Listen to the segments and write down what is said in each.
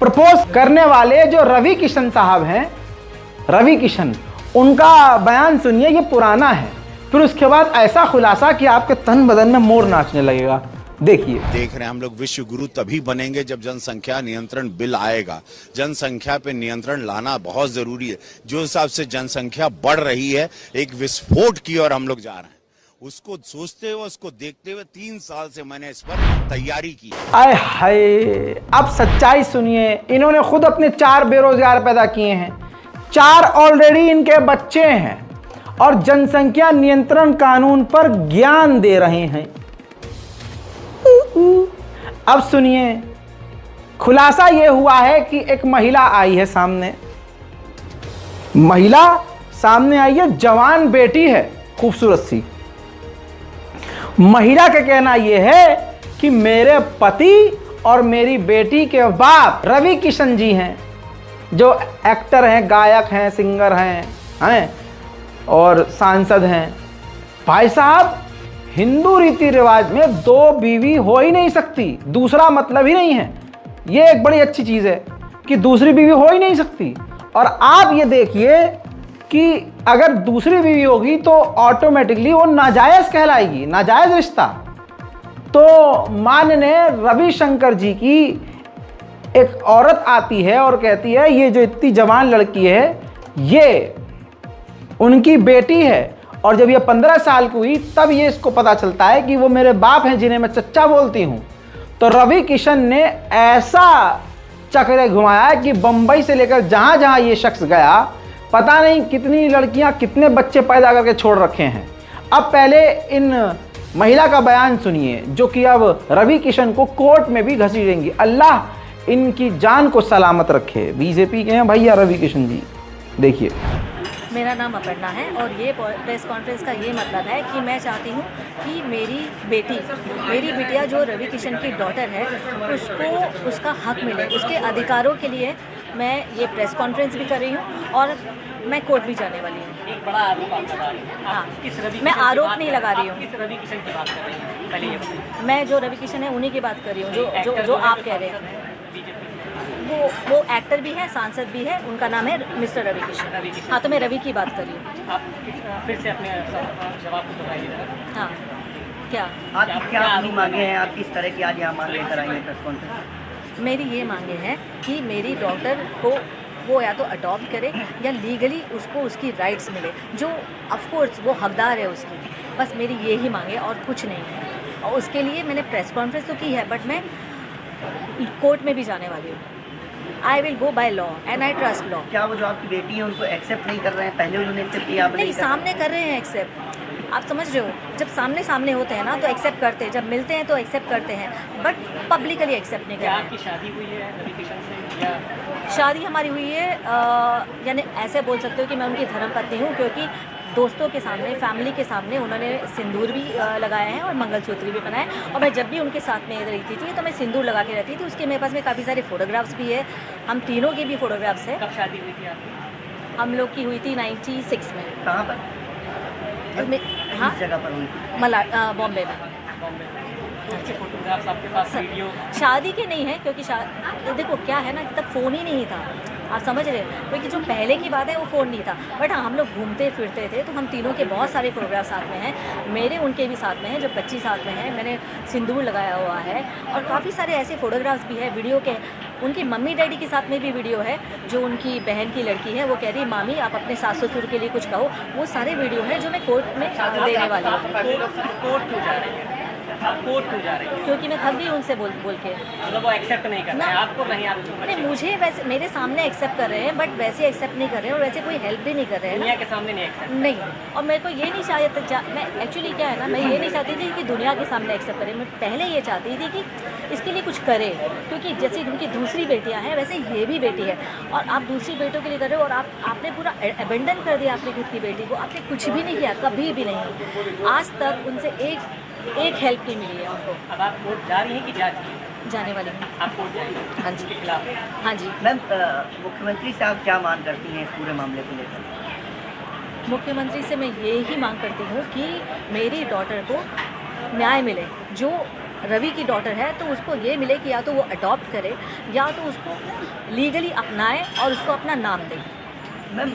Propose करने वाले जो रवि किशन साहब हैं, रवि किशन, उनका बयान सुनिए, ये पुराना है। फिर उसके बाद ऐसा खुलासा कि आपके तन बदन में मोर नाचने लगेगा। देखिए, देख रहे हैं हम लोग, विश्व गुरु तभी बनेंगे जब जनसंख्या नियंत्रण बिल आएगा। जनसंख्या पे नियंत्रण लाना बहुत जरूरी है। जो हिसाब से जनसंख्या बढ़ रही है, एक विस्फोट की ओर हम लोग जा रहे हैं। उसको सोचते हुए, उसको देखते हुए 3 साल से मैंने इस पर तैयारी की। आय हाय, अब सच्चाई सुनिए। इन्होंने खुद अपने 4 बेरोजगार पैदा किए हैं, 4 ऑलरेडी इनके बच्चे हैं, और जनसंख्या नियंत्रण कानून पर ज्ञान दे रहे हैं। अब सुनिए, खुलासा यह हुआ है कि एक महिला आई है सामने, महिला सामने आई है, जवान बेटी है, खूबसूरत सी। महिला का कहना यह है कि मेरे पति और मेरी बेटी के बाप रवि किशन जी हैं, जो एक्टर हैं, गायक हैं, सिंगर हैं और सांसद हैं। भाई साहब, हिंदू रीति रिवाज में 2 बीवी हो ही नहीं सकती, दूसरा मतलब ही नहीं है। ये एक बड़ी अच्छी चीज़ है कि दूसरी बीवी हो ही नहीं सकती। और आप ये देखिए कि अगर दूसरी बीवी होगी तो ऑटोमेटिकली वो नाजायज़ कहलाएगी, नाजायज़ रिश्ता। तो माननीय रविशंकर जी की एक औरत आती है और कहती है ये जो इतनी जवान लड़की है ये उनकी बेटी है, और जब ये 15 साल की हुई तब ये इसको पता चलता है कि वो मेरे बाप हैं जिन्हें मैं चच्चा बोलती हूँ। तो रवि किशन ने ऐसा चक्कर घुमाया कि बंबई से लेकर जहाँ जहाँ ये शख्स गया, पता नहीं कितनी लड़कियाँ कितने बच्चे पैदा करके छोड़ रखे हैं। अब पहले इन महिला का बयान सुनिए, जो कि अब रवि किशन को कोर्ट में भी घसीटेंगी। अल्लाह इनकी जान को सलामत रखे। बीजेपी के हैं भैया रवि किशन जी। देखिए, मेरा नाम अपर्णा है और ये प्रेस कॉन्फ्रेंस का ये मतलब है कि मैं चाहती हूँ कि मेरी बिटिया जो रवि किशन की डॉटर है, उसको उसका हक मिले, उसके अधिकारों के लिए मैं ये प्रेस कॉन्फ्रेंस भी कर रही हूँ और मैं कोर्ट भी जाने वाली हूँ। एक बड़ा आरोप आप लगा रही हैं। हाँ, किस रवि मैं किशन आरोप की नहीं बात लगा कर रही हूँ। किस रवि किशन की बात कर रही हैं, पहले ये बताइए। मैं जो रवि किशन है उन्हीं की बात कर रही हूँ, जो आप कह रहे हैं। वो एक्टर भी है, सांसद भी है, उनका नाम है मिस्टर रवि किशन। हाँ, तो मैं रवि की बात कर रही हूँ। आप फिर से अपने जवाब को दोहराइए। हाँ, क्या क्या अपनी मांगे हैं? आप किस तरह की आज यहाँ मांग लेकर आई हैं प्रेस कॉन्फ्रेंस? मेरी ये मांगे हैं कि मेरी डॉटर को वो या तो अडॉप्ट करे या लीगली उसको उसकी राइट्स मिले, जो ऑफकोर्स वो हकदार है उसकी। बस मेरी ये ही मांगे और कुछ नहीं है। और उसके लिए मैंने प्रेस कॉन्फ्रेंस तो की है, बट मैं कोर्ट में भी जाने वाली हूँ। I will go by law and I trust law. क्या वो जो आपकी बेटी है उनको एक्सेप्ट नहीं कर रहे हैं? पहले उन्होंने एक्सेप्ट किया, आप नहीं, सामने कर रहे हैं एक्सेप्ट। आप समझ रहे हो, जब सामने सामने होते हैं ना तो एक्सेप्ट करते हैं, जब मिलते हैं तो एक्सेप्ट करते हैं, बट पब्लिकली एक्सेप्ट नहीं करते हैं। आपकी शादी हुई है रवि किशन से या? शादी हमारी हुई है, यानी ऐसे बोल सकते हो कि मैं उनकी धर्मपत्नी हूँ, क्योंकि दोस्तों के सामने, फैमिली के सामने उन्होंने सिंदूर भी लगाया है और मंगलसूत्र भी बनाया है। और मैं जब भी उनके साथ में रहती थी तो मैं सिंदूर लगा के रहती थी। उसके मेरे पास में काफ़ी सारे फ़ोटोग्राफ्स भी है, हम तीनों के भी फ़ोटोग्राफ्स है। कब शादी हुई थी आपकी? हम लोग की हुई थी 96 में। कहाँ पर? हाँ, किस जगह पर हुई थी? बॉम्बे में। अच्छे फोटोग्राफ्स आपके पास, वीडियो? शादी के नहीं है, क्योंकि देखो क्या है ना, तब फ़ोन ही नहीं था, आप समझ रहे हैं। क्योंकि जो पहले की बात है वो फ़ोन नहीं था, बट हाँ, हम लोग घूमते फिरते थे, तो हम तीनों के बहुत सारे फोटोग्राफ साथ में हैं। मेरे उनके भी साथ में हैं, जब बच्ची साथ में है, मैंने सिंदूर लगाया हुआ है। और काफ़ी सारे ऐसे फ़ोटोग्राफ्स भी है वीडियो के। उनकी मम्मी डैडी के साथ में भी वीडियो है, जो उनकी बहन की लड़की है, वो कह रही है मामी आप अपने सास ससुर के लिए कुछ कहो। वो सारे वीडियो हैं जो मैं कोर्ट में देने वाली हूँ। कोर्ट क्यों जा रही है? कोर्ट क्यों जा रही है? क्योंकि मैं थक गई उनसे बोल के। मतलब वो एक्सेप्ट नहीं कर रहे हैं आपको? नहीं, आपको नहीं, मुझे वैसे मेरे सामने एक्सेप्ट कर रहे हैं, बट वैसे एक्सेप्ट नहीं कर रहे हैं और वैसे कोई हेल्प भी नहीं कर रहे हैं। दुनिया के सामने नहीं एक्सेप्ट? नहीं, और मेरे को ये नहीं चाहिए, मैं एक्चुअली क्या है ना, मैं ये नहीं चाहती थी कि दुनिया के सामने एक्सेप्ट करें। मैं पहले ये चाहती थी कि इसके लिए कुछ करे, क्योंकि जैसे उनकी दूसरी बेटियां हैं वैसे ये भी बेटी है, और आप दूसरी बेटियों के लिए कर रहे हो, और आपने पूरा अबेंडन कर दिया अपनी खुद की बेटी को। आपने कुछ भी नहीं किया, कभी भी नहीं। आज तक उनसे एक हेल्प नहीं मिली है उनको। अब आप कोर्ट जा रही हैं कि जा चुकी हैं? जाने वाली हूँ। आप कोर्ट जाएंगे? हाँ जी। के खिलाफ? हाँ जी। मैम, मुख्यमंत्री से आप क्या मांग करती हैं इस पूरे मामले को लेकर? मुख्यमंत्री से मैं ये ही मांग करती हूँ कि मेरी डॉटर को न्याय मिले, जो रवि की डॉटर है तो उसको ये मिले कि या तो वो अडॉप्ट करे या तो उसको लीगली अपनाए और उसको अपना नाम दे। मैम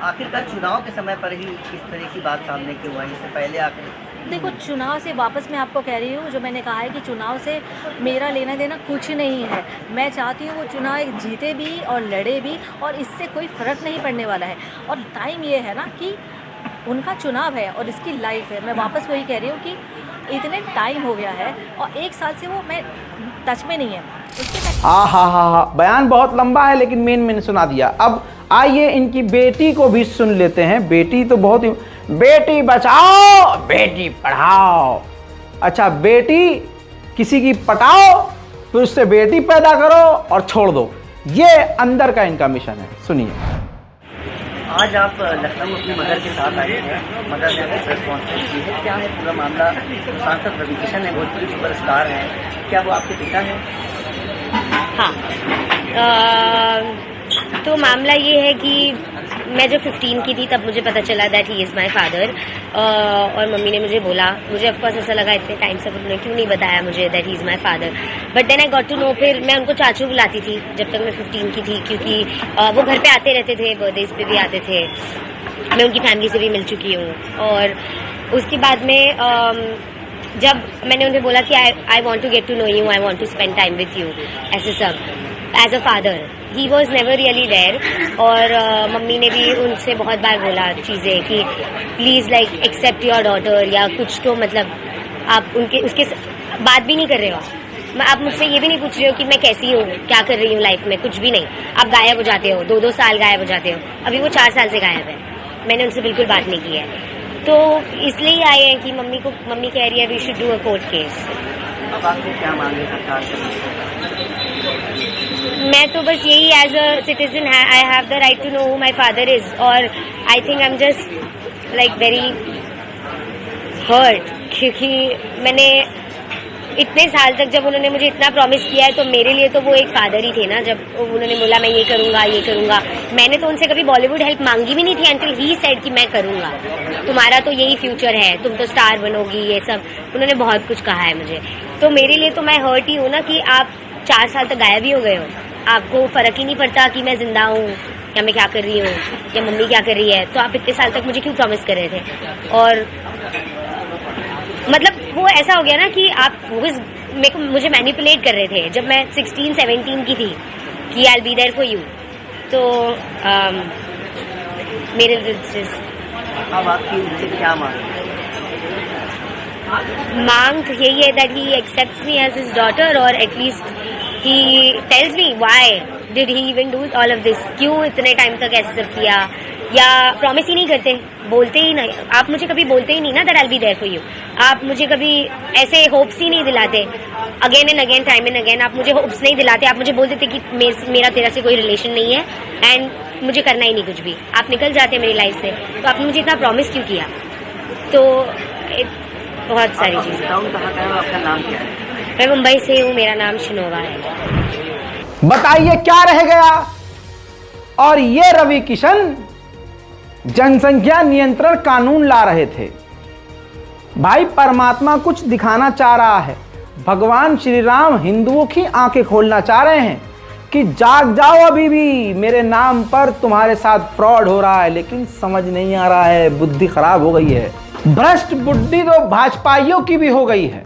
आखिरकार चुनाव के समय पर ही इस तरह की बात सामने क्यों आई, इससे पहले आखिर? देखो, चुनाव से वापस मैं आपको कह रही हूँ, जो मैंने कहा है कि चुनाव से मेरा लेना देना कुछ नहीं है। मैं चाहती हूँ वो चुनाव एक जीते भी और लड़े भी, और इससे कोई फ़र्क नहीं पड़ने वाला है। और टाइम ये है ना कि उनका चुनाव है और इसकी लाइफ है। मैं वापस वही कह रही हूँ कि इतने टाइम हो गया है और 1 साल से वो मैं टच में नहीं है उसके। हा, बयान बहुत लंबा है लेकिन मेन सुना दिया। अब आइए इनकी बेटी को भी सुन लेते हैं। बेटी तो बहुत ही, बेटी बचाओ बेटी पढ़ाओ। अच्छा, बेटी किसी की पटाओ फिर उससे बेटी पैदा करो और छोड़ दो, ये अंदर का इनका मिशन है। सुनिए। आज आप लखनऊ अपनी मदर के साथ आए हैं, मदर ने प्रेस कॉन्फ्रेंस की है, क्या है पूरा मामला? सांसद रवि किशन है, भोजपुरी सुपरस्टार हैं, क्या वो आपके पिता हैं? हाँ, तो मामला ये है कि मैं जब 15 की थी तब मुझे पता चला that he is my father, और मम्मी ने मुझे बोला, मुझे ऑफकोर्स ऐसा लगा इतने टाइम से उन्होंने क्यों नहीं बताया मुझे that he is my father, but then I got to know. फिर मैं उनको चाचू बुलाती थी जब तक मैं 15 की थी, क्योंकि वो घर पे आते रहते थे, बर्थडेज पे भी आते थे। मैं उनकी फैमिली से भी मिल चुकी हूँ। और उसके बाद में जब मैंने उन्हें बोला कि I want to get to know you, I want to spend time with you, ऐसे सब as a father, he was never really there. और मम्मी ने भी उनसे बहुत बार बोला चीज़ें कि please like accept your daughter, या कुछ तो मतलब आप उसके बात भी नहीं कर रहे हो। आप मुझसे ये भी नहीं पूछ रहे हो कि मैं कैसी हूँ, क्या कर रही हूँ लाइफ में, कुछ भी नहीं। आप गायब हो जाते हो, 2-2 साल गायब हो जाते हो। अभी वो 4 साल से गायब है, मैंने उनसे बिल्कुल बात नहीं की है। तो इसलिए आए हैं कि मम्मी कह रही है we should do a court case. अब आपको क्या मांगे सरकार से? मैं तो बस यही, as a citizen I have the right to know who my father is, और I think I am just like very hurt, क्योंकि मैंने इतने साल तक, जब उन्होंने मुझे इतना प्रॉमिस किया है, तो मेरे लिए तो वो एक फादर ही थे ना। जब उन्होंने बोला मैं ये करूंगा, मैंने तो उनसे कभी बॉलीवुड हेल्प मांगी भी नहीं थी अंटिल ही सेड कि मैं करूंगा, तुम्हारा तो यही फ्यूचर है, तुम तो स्टार बनोगी, ये सब उन्होंने बहुत कुछ कहा है मुझे। तो मेरे लिए तो मैं हर्ट ही हूँ ना कि आप 4 साल तक गायब ही हो गए हो, आपको फर्क ही नहीं पड़ता कि मैं जिंदा हूँ या मैं क्या कर रही हूँ या मम्मी क्या कर रही है। तो आप इतने साल तक मुझे क्यों प्रॉमिस कर रहे थे? और मतलब वो ऐसा हो गया ना कि आप मुझे मैनिपुलेट कर रहे थे जब मैं 16-17 की थी कि I will be there for you. तो मेरे अब आपकी उनसे क्या मांग तो यही है that he accepts me as his daughter, और at least he tells me why did he even do all of this, क्यों इतने टाइम तक ऐसे सब किया, या प्रॉमिस ही नहीं करते, बोलते ही नहीं। आप मुझे कभी बोलते ही नहीं ना that I will be there for you, आप मुझे कभी ऐसे होप्स ही नहीं दिलाते, again and again, time and again आप मुझे होप्स नहीं दिलाते। आप मुझे बोल देते कि मेरा तेरा से कोई रिलेशन नहीं है एंड मुझे करना ही नहीं कुछ भी, आप निकल जाते मेरी लाइफ से। तो आपने मुझे इतना प्रॉमिस क्यों किया? तो बहुत सारी चीज़ें। आपका नाम क्या है? मैं मुंबई से हूँ, मेरा नाम शिनोवा है। बताइए क्या रह गया? और ये रवि किशन जनसंख्या नियंत्रण कानून ला रहे थे। भाई परमात्मा कुछ दिखाना चाह रहा है, भगवान श्री राम हिंदुओं की आंखें खोलना चाह रहे हैं कि जाग जाओ, अभी भी मेरे नाम पर तुम्हारे साथ फ्रॉड हो रहा है, लेकिन समझ नहीं आ रहा है, बुद्धि खराब हो गई है। भ्रष्ट बुद्धि तो भाजपाइयों की भी हो गई है।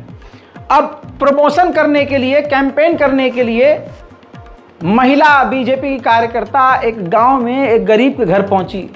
अब प्रमोशन करने के लिए, कैंपेन करने के लिए महिला बीजेपी की कार्यकर्ता एक गांव में एक गरीब के घर पहुंची।